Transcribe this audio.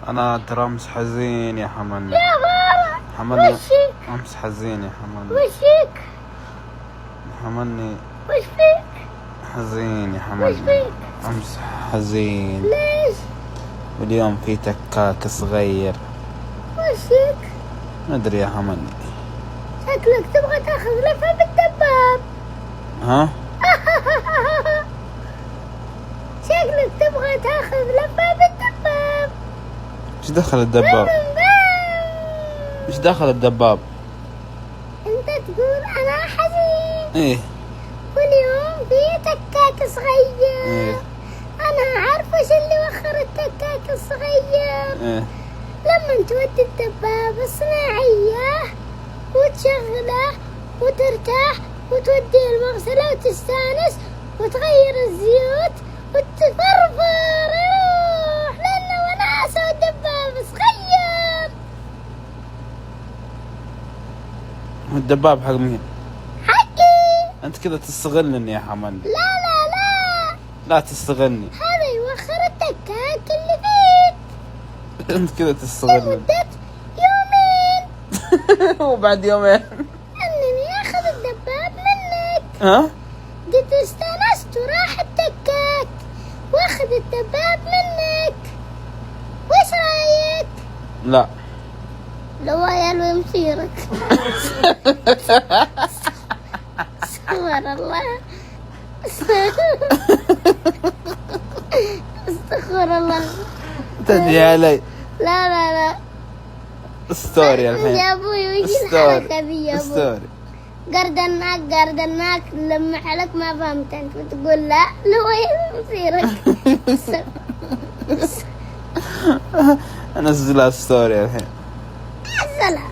انا ترى امس حزين يا حمني. يا بابا حمني وش فيك؟ امس حزين يا حمني. وش فيك؟ حمني وش فيك؟ حزين يا وش حمني. فيك؟ امس حزين ليش؟ واليوم في تكاك صغير. وش فيك؟ ما ادري يا حمني. شكلك تبغى تاخذ لفة بالدباب. ها؟ شكلك تبغى تاخذ لفة بالدباب. ايش دخل الدباب؟ ايش دخل الدباب؟ انت تقول انا حزين ايه واليوم في تكاك صغير. ايه انا عارف وش اللي وخر التكاك الصغير. ايه لما تودي الدبابة الصناعية وتشغله وترتاح وتوديه المغسلة وتستانس وتغير الزيوت وتفرفر يروح لأنه وناسة والدبابة صغير. الدباب حق مين؟ حقي. انت كذا تستغلني يا حمني. لا لا لا، لا تستغلني. هذا يوخر التكاك اللي فيك انت كذا تستغلني لمدة يومين. وبعد يومين أنني أخذ الدباب منك. ها؟ قد استانست وراح التكاك واخذ الدباب منك. وش رايك؟ لا لو عيال ويمسيرك. سبحان الله. استغفر الله. تدري علي. لا لا لا، ستوري الحين. يا ابوي وش الحركة ذي يا ابوي؟ ستوري. قردناك لما عليك ما فهمت انت وتقول لا لو يصيرك. انزلها ستوري الحين. نزلها.